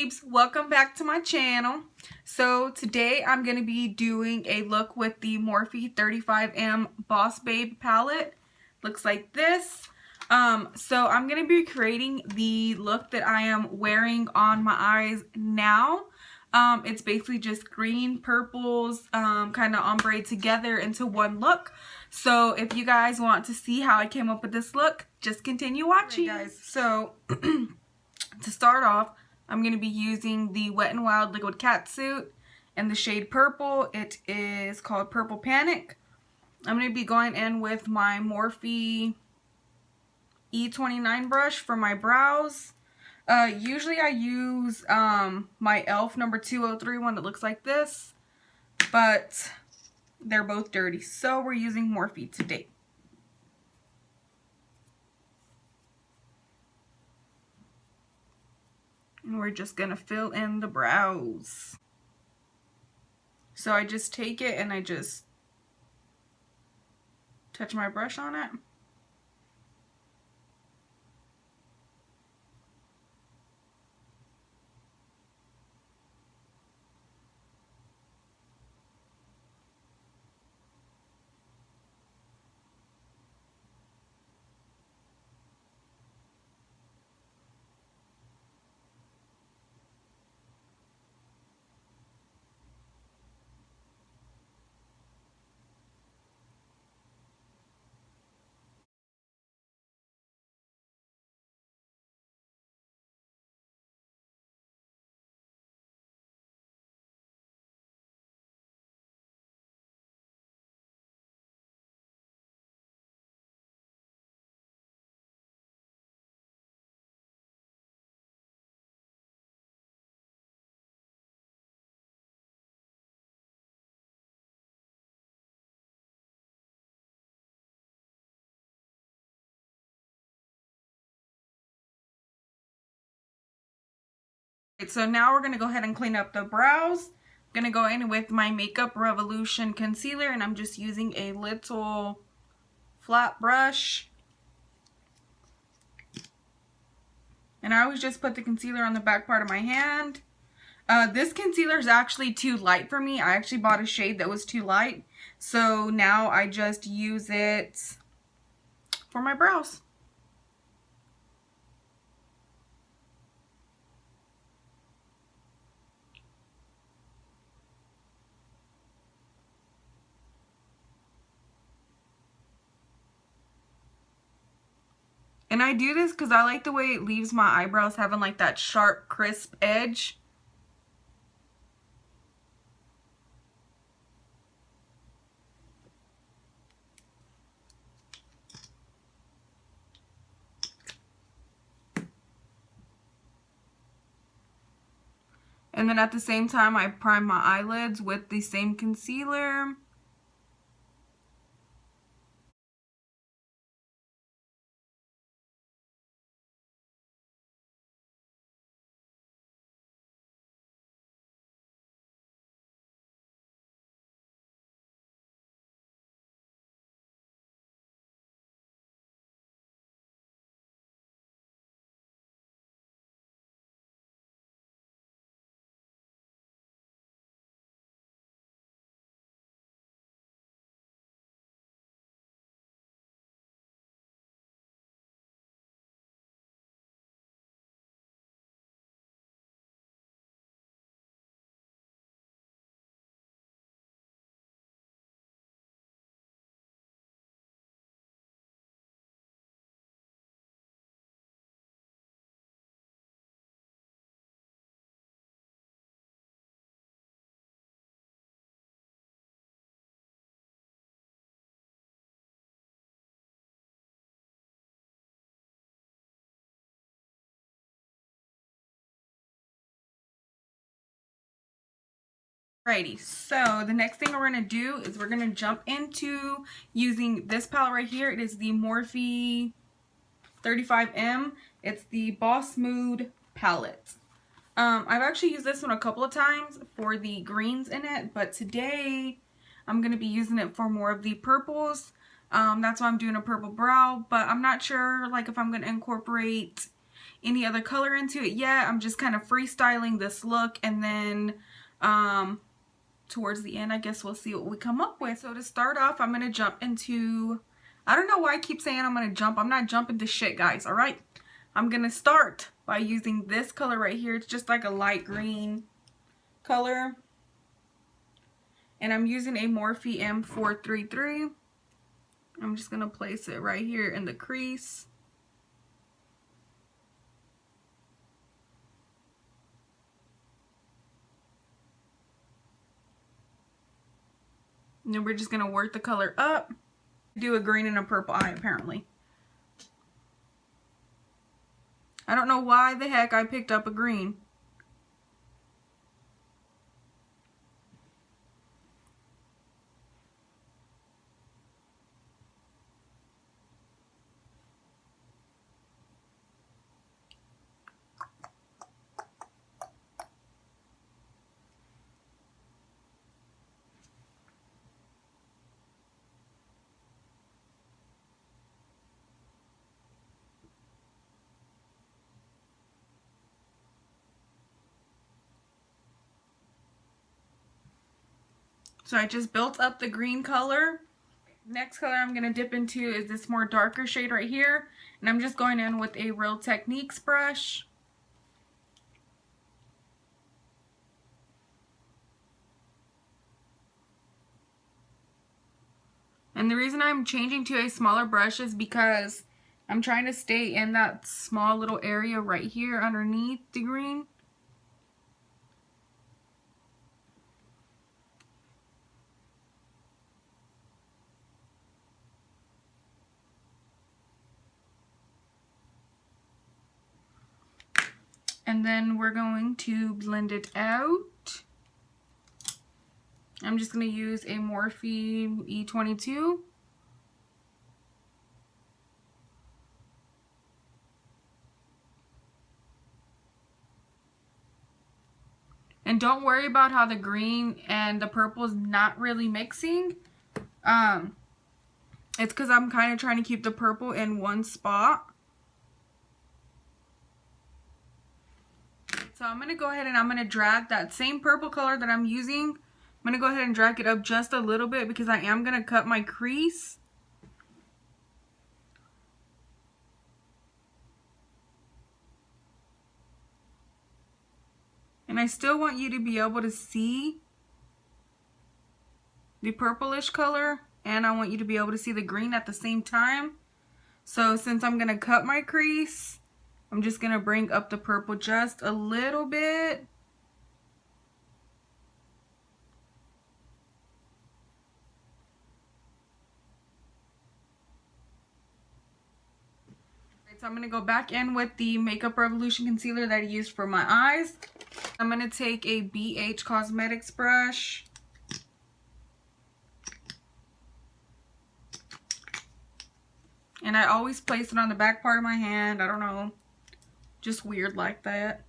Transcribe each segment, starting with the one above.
babes, welcome back to my channel. So today I'm going to be doing a look with the Morphe 35M Boss Babe palette. Looks like this. So I'm going to be creating the look that I am wearing on my eyes now. It's basically just green, purples, kind of ombre together into one look. So if you guys want to see how I came up with this look, just continue watching. Right, guys. So to start off, I'm going to be using the Wet n Wild Liquid Catsuit in the shade Purple. It is called Purple Panic. I'm going to be going in with my Morphe E29 brush for my brows. Usually I use my E.L.F. number 203 one that looks like this, but they're both dirty, so we're using Morphe today. And we're just gonna fill in the brows. So I just take it and I just touch my brush on it. So now we're going to go ahead and clean up the brows. I'm going to go in with my Makeup Revolution concealer, and I'm just using a little flat brush. And I always just put the concealer on the back part of my hand. This concealer is actually too light for me. I actually bought a shade that was too light. So now I just use it for my brows. And I do this because I like the way it leaves my eyebrows having like that sharp, crisp edge. And then at the same time, I prime my eyelids with the same concealer. Alrighty, so the next thing we're going to do is we're going to jump into using this palette right here. It is the Morphe 35M. It's the Boss Mood palette. I've actually used this one a couple of times for the greens in it, but today I'm going to be using it for more of the purples. That's why I'm doing a purple brow, but I'm not sure like if I'm going to incorporate any other color into it yet. I'm just kind of freestyling this look, and then towards the end, I guess we'll see what we come up with. So to start off, I'm going to jump into, I don't know why I keep saying I'm going to jump. I'm not jumping to shit, guys, alright? I'm going to start by using this color right here. It's just like a light green color. And I'm using a Morphe M433. I'm just going to place it right here in the crease. And then we're just going to work the color up. Do a green and a purple eye, apparently. I don't know why the heck I picked up a green. So I just built up the green color. Next color I'm going to dip into is this more darker shade right here. And I'm just going in with a Real Techniques brush. And the reason I'm changing to a smaller brush is because I'm trying to stay in that small little area right here underneath the green. And then we're going to blend it out. I'm just going to use a Morphe E22. And don't worry about how the green and the purple is not really mixing. It's because I'm kind of trying to keep the purple in one spot. So I'm going to go ahead and I'm going to drag that same purple color that I'm using. I'm going to go ahead and drag it up just a little bit because I am going to cut my crease. And I still want you to be able to see the purplish color, and I want you to be able to see the green at the same time. So since I'm going to cut my crease, I'm just going to bring up the purple just a little bit. So I'm going to go back in with the Makeup Revolution concealer that I used for my eyes. I'm going to take a BH Cosmetics brush. And I always place it on the back part of my hand. I don't know. Just weird like that.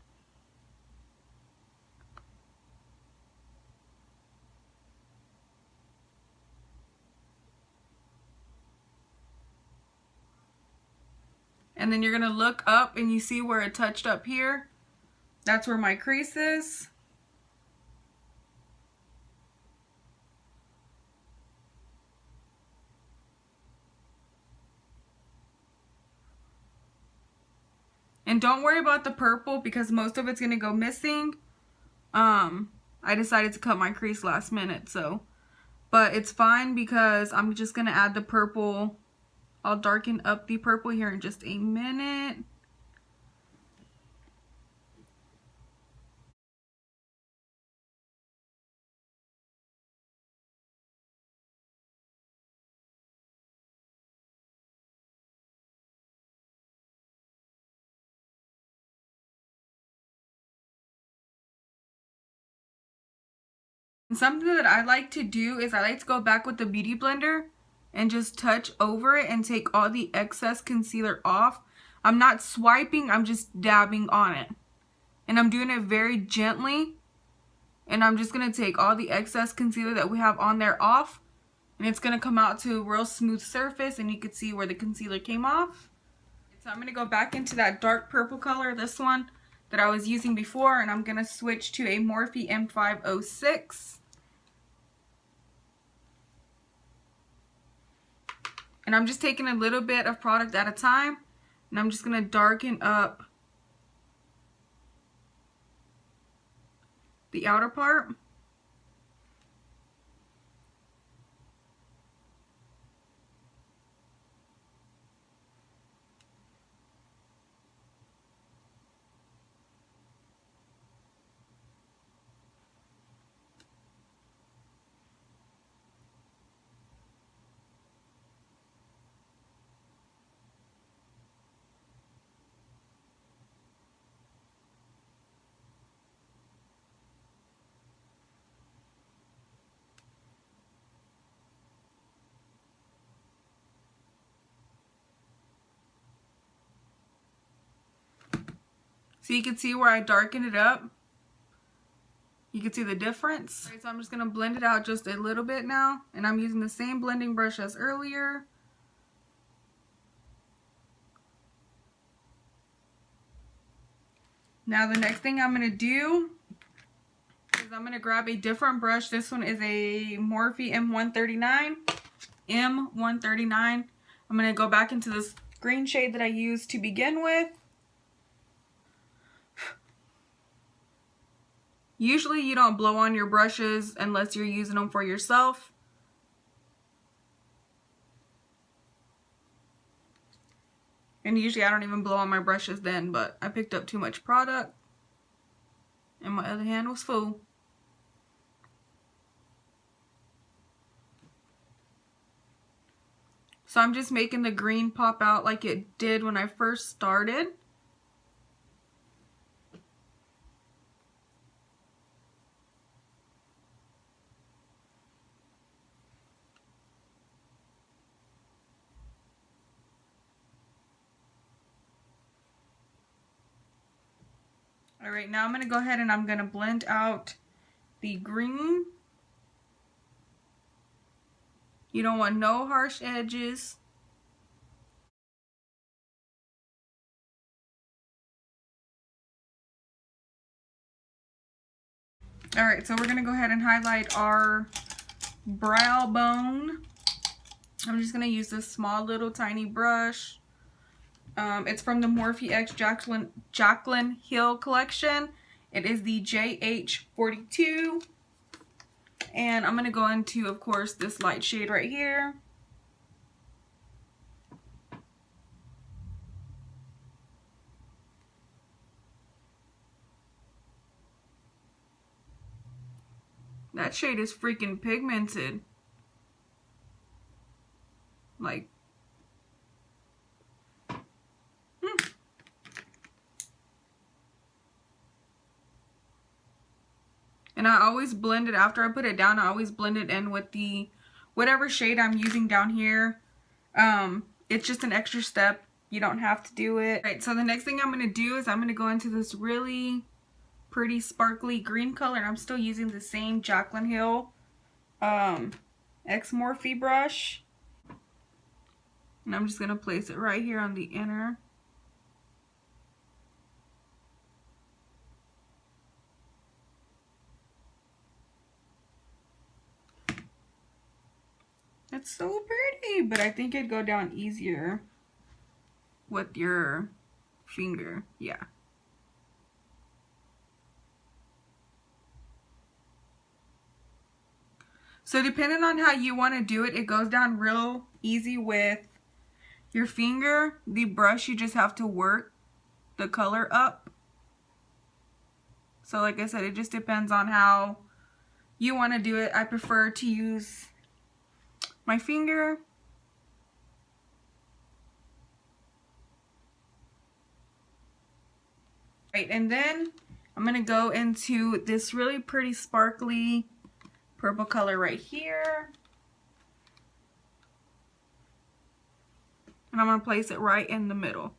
And then you're going to look up and you see where it touched up here. That's where my crease is. And don't worry about the purple because most of it's going to go missing. I decided to cut my crease last minute, so. But it's fine because I'm just going to add the purple. I'll darken up the purple here in just a minute. And something that I like to do is I like to go back with the Beauty Blender and just touch over it and take all the excess concealer off. I'm not swiping, I'm just dabbing on it. And I'm doing it very gently. And I'm just going to take all the excess concealer that we have on there off. And it's going to come out to a real smooth surface and you can see where the concealer came off. So I'm going to go back into that dark purple color, this one that I was using before, and I'm going to switch to a Morphe M506. And I'm just taking a little bit of product at a time, and I'm just going to darken up the outer part. So you can see where I darkened it up. You can see the difference. All right, so I'm just going to blend it out just a little bit now. And I'm using the same blending brush as earlier. Now the next thing I'm going to do is I'm going to grab a different brush. This one is a Morphe M139. I'm going to go back into this green shade that I used to begin with. Usually you don't blow on your brushes unless you're using them for yourself. And usually I don't even blow on my brushes then, but I picked up too much product and my other hand was full. So I'm just making the green pop out like it did when I first started. Alright, now I'm going to go ahead and I'm going to blend out the green. You don't want no harsh edges. Alright, so we're going to go ahead and highlight our brow bone. I'm just going to use this small little tiny brush. It's from the Morphe X Jaclyn Hill collection. It is the JH42. And I'm going to go into, of course, this light shade right here. That shade is freaking pigmented. Like, And I always blend it after I put it down. I always blend it in with the whatever shade I'm using down here. It's just an extra step. You don't have to do it. All right, so the next thing I'm going to do is I'm going to go into this really pretty sparkly green color. And I'm still using the same Jaclyn Hill X Morphe brush. And I'm just going to place it right here on the inner. It's so pretty, but I think it'd go down easier with your finger. Yeah. So depending on how you want to do it, it goes down real easy with your finger. The brush, you just have to work the color up. So like I said, it just depends on how you want to do it. I prefer to use my finger. Right, and then I'm going to go into this really pretty sparkly purple color right here. And I'm going to place it right in the middle.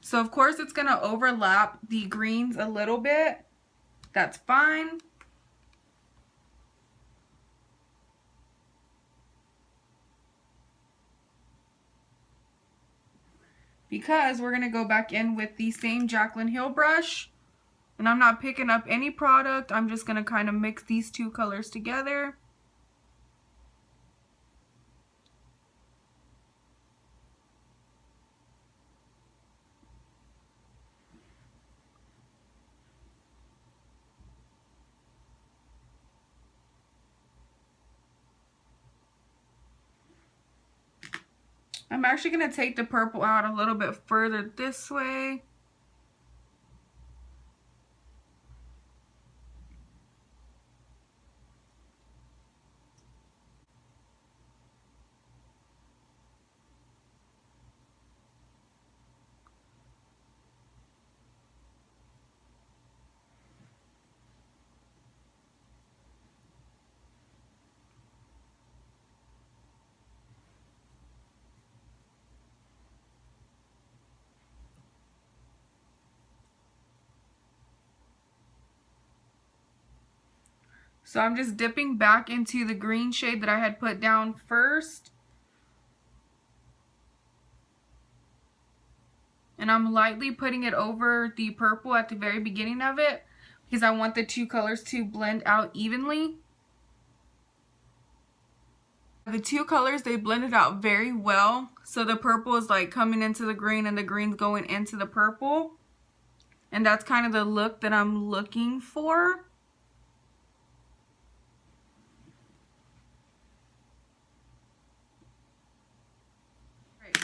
So of course it's going to overlap the greens a little bit. That's fine. Because we're going to go back in with the same Jaclyn Hill brush. And I'm not picking up any product. I'm just going to kind of mix these two colors together. I'm actually going to take the purple out a little bit further this way. So I'm just dipping back into the green shade that I had put down first. And I'm lightly putting it over the purple at the very beginning of it because I want the two colors to blend out evenly. The two colors, they blended out very well. So the purple is like coming into the green and the green's going into the purple. And that's kind of the look that I'm looking for.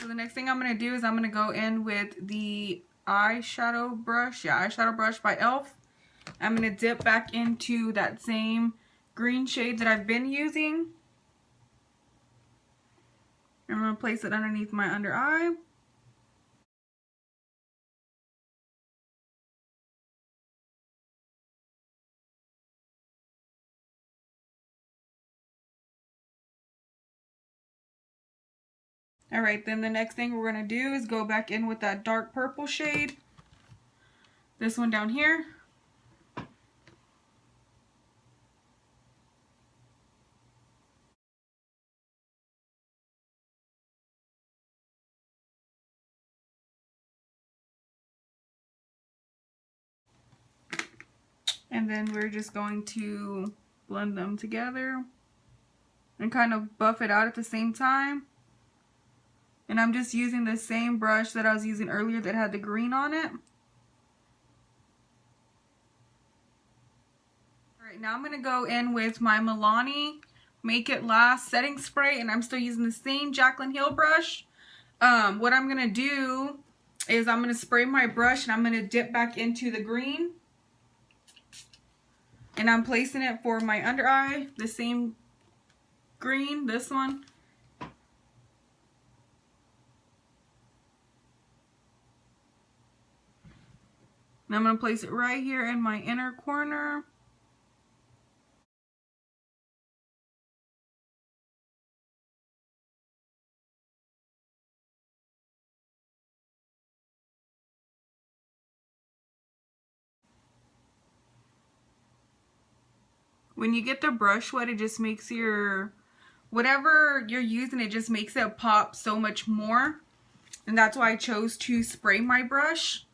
So the next thing I'm going to do is I'm going to go in with the eyeshadow brush. Yeah, eyeshadow brush by E.L.F. I'm going to dip back into that same green shade that I've been using. I'm going to place it underneath my under eye. Alright, then the next thing we're going to do is go back in with that dark purple shade. This one down here. And then we're just going to blend them together and kind of buff it out at the same time. And I'm just using the same brush that I was using earlier that had the green on it. Alright, now I'm going to go in with my Milani Make It Last setting spray, and I'm still using the same Jaclyn Hill brush. What I'm going to do is I'm going to spray my brush and I'm going to dip back into the green. And I'm placing it for my under eye, the same green, this one. And I'm going to place it right here in my inner corner. When you get the brush wet, it just makes your, whatever you're using, it just makes it pop so much more. And that's why I chose to spray my brush.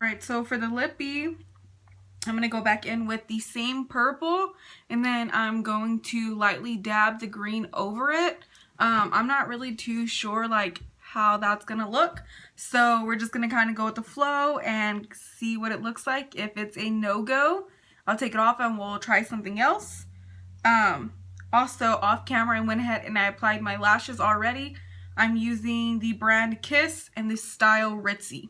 Alright, so for the lippy, I'm going to go back in with the same purple, and then I'm going to lightly dab the green over it. I'm not really too sure like how that's going to look, so we're just going to kind of go with the flow and see what it looks like. If it's a no-go, I'll take it off and we'll try something else. Also, off camera, I went ahead and I applied my lashes already. I'm using the brand Kiss and the style Ritzy.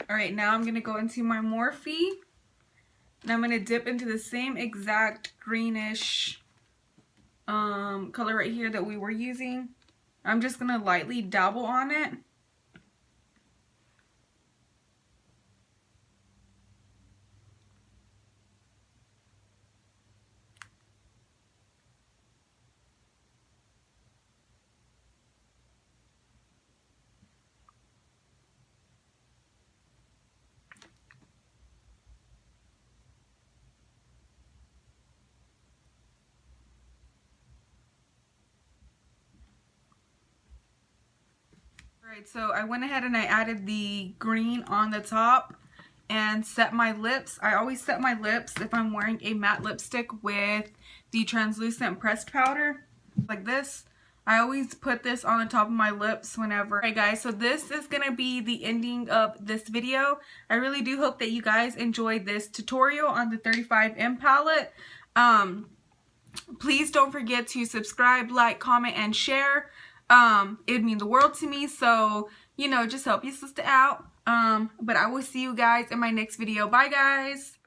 Alright, now I'm going to go into my Morphe. And I'm going to dip into the same exact greenish color right here that we were using. I'm just going to lightly dabble on it. Alright, so I went ahead and I added the green on the top and set my lips. I always set my lips if I'm wearing a matte lipstick with the translucent pressed powder like this. I always put this on the top of my lips whenever. Alright guys, so this is going to be the ending of this video. I really do hope that you guys enjoyed this tutorial on the 35M palette. Please don't forget to subscribe, like, comment, and share. It'd mean the world to me, so, you know, just help your sister out. But I will see you guys in my next video. Bye, guys!